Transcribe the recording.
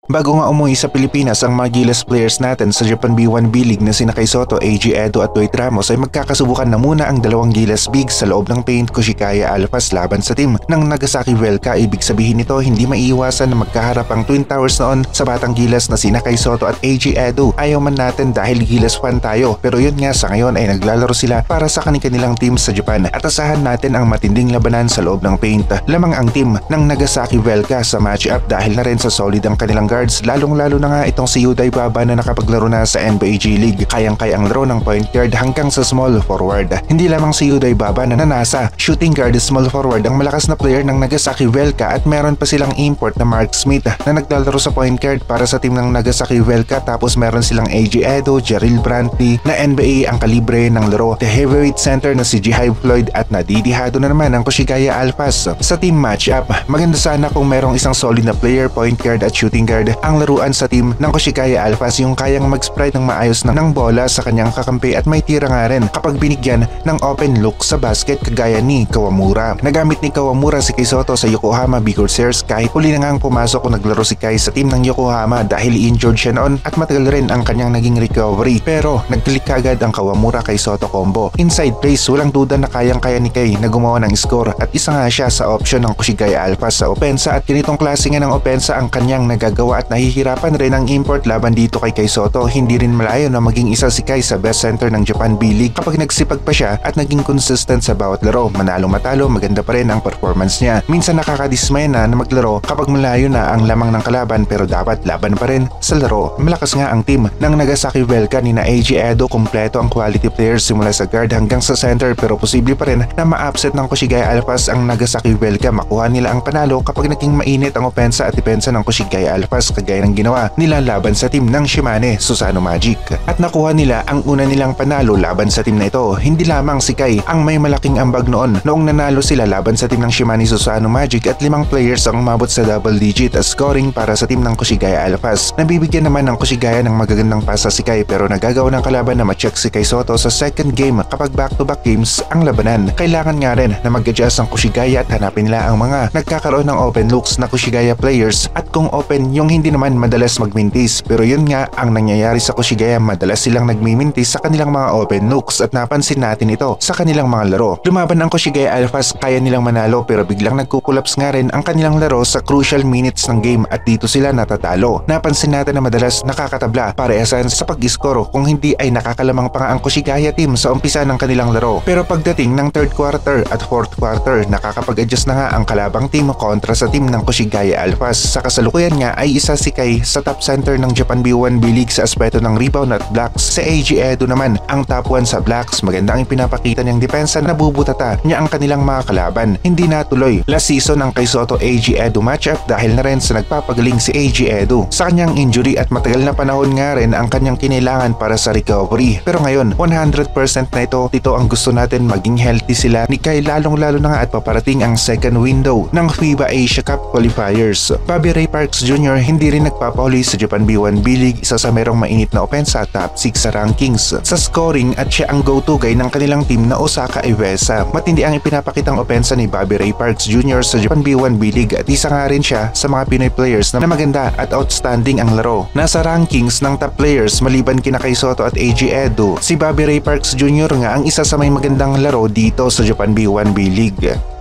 Bago nga umuwi sa Pilipinas ang mga Gilas players natin sa Japan B1 B-League na sina Kai Sotto, AG Edo at Dwight Ramos ay magkakasubukan na muna ang dalawang Gilas Bigs sa loob ng Paint Koshikaya Alphas laban sa team ng Nagasaki Velka. Ibig sabihin nito hindi maiiwasan na magkaharap ang Twin Towers noon sa batang Gilas na sina Kai Sotto at AG Edo. Ayaw man natin dahil Gilas fan tayo, pero yun nga sa ngayon ay naglalaro sila para sa kanilang team sa Japan at asahan natin ang matinding labanan sa loob ng Paint. Lamang ang team ng Nagasaki Velka sa match-up dahil na rin sa solid ang kanilang guards, lalong-lalo na nga itong si Yuday Baba na nakapaglaro na sa NBA G League. Kayang-kayang laro ng point guard hanggang sa small forward. Hindi lamang si Yuday Baba na nanasa shooting guard small forward ang malakas na player ng Nagasaki Velka at meron pa silang import na Mark Smith na naglalaro sa point guard para sa team ng Nagasaki Velka, tapos meron silang AG Edo, Jarrell Brantley na NBA ang kalibre ng laro, the heavyweight center na si Jihaib Floyd at nadidihado na naman ang Koshigaya Alphas. Sa team matchup, maganda sana kung merong isang solid na player, point guard at shooting guard ang laruan sa team ng Koshikaya Alphas, yung kayang mag-sprite ng maayos ng bola sa kanyang kakampi at may tira nga rin kapag binigyan ng open look sa basket kagaya ni Kawamura. Nagamit ni Kawamura si Kai Sotto sa Yokohama B Corsairs kahit huli na ngang pumasok kung naglaro si Kai sa team ng Yokohama dahil injured siya noon at matagal rin ang kanyang naging recovery. Pero nag-click agad ang Kawamura Kai Sotto combo. Inside plays, walang duda na kayang-kaya ni Kai na gumawa ng score at isa nga siya sa option ng Koshigaya Alphas sa opensa at ganitong klase nga ng opensa ang kanyang nagagawa at nahihirapan rin ang import laban dito kay Kai Sotto. Hindi rin malayo na maging isa si Kai sa best center ng Japan B-League kapag nagsipag pa siya at naging consistent sa bawat laro. Manalo-matalo, maganda pa rin ang performance niya. Minsan nakakadismay na maglaro kapag malayo na ang lamang ng kalaban, pero dapat laban pa rin sa laro. Malakas nga ang team ng Nagasaki Velka ni na AG Edo, kumpleto ang quality players simula sa guard hanggang sa center, pero posible pa rin na ma-upset ng Koshigaya Alphas ang Nagasaki Velka. Makuha nila ang panalo kapag naging mainit ang opensa at depensa ng Koshigaya Alphas kagaya ng ginawa nila laban sa team ng Shimane Susano Magic. At nakuha nila ang una nilang panalo laban sa team na ito. Hindi lamang si Kai ang may malaking ambag noon noong nanalo sila laban sa team ng Shimane Susano Magic at 5 players ang umabot sa double digit scoring para sa team ng Koshigaya Alphas. Nabibigyan naman ng Koshigaya ng magagandang pasa si Kai, pero nagagawa ng kalaban na ma-check si Kai Sotto sa second game kapag back-to-back games ang labanan. Kailangan nga rin na mag-adjust ang Koshigaya at hanapin nila ang mga nagkakaroon ng open looks na Koshigaya players at kung open yung hindi naman madalas magmintis. Pero yun nga ang nangyayari sa Koshigaya, madalas silang nagmimintis sa kanilang mga open looks at napansin natin ito sa kanilang mga laro. Lumaban ang Koshigaya Alphas, kaya nilang manalo, pero biglang nagkukulaps nga rin ang kanilang laro sa crucial minutes ng game at dito sila natatalo. Napansin natin na madalas nakakatabla parehasan sa pag-score kung hindi ay nakakalamang pa nga ang Koshigaya team sa umpisa ng kanilang laro. Pero pagdating ng third quarter at fourth quarter, nakakapag-adjust na nga ang kalabang team kontra sa team ng Koshigaya Alphas. Sa kasalukuyan nga ay isa si Kai sa top center ng Japan B1 B-League sa aspeto ng rebound at blocks. Sa AG Edo naman ang top 1 sa blocks. Maganda ang pinapakita niyang depensa na bubutata niya ang kanilang mga kalaban. Hindi natuloy last season ang Kai Sotto AG Edo matchup dahil na rin sa nagpapagaling si AG Edo sa kanyang injury at matagal na panahon nga rin ang kanyang kinailangan para sa recovery. Pero ngayon 100% na ito ang gusto natin, maging healthy sila ni Kai, lalong-lalo na nga at paparating ang second window ng FIBA Asia Cup qualifiers. Bobby Ray Parks Jr. hindi rin nagpapahuli sa Japan B1 B-League, isa sa merong mainit na opensa, top 6 sa rankings sa scoring at siya ang go-to guy ng kanilang team na Osaka Ivesa. Matindi ang ipinapakitang opensa ni Bobby Ray Parks Jr. sa Japan B1 B-League at isa nga rin siya sa mga Pinoy players na maganda at outstanding ang laro. Nasa rankings ng top players maliban kina Kai Sotto at AG Edo, si Bobby Ray Parks Jr. nga ang isa sa may magandang laro dito sa Japan B1 B-League.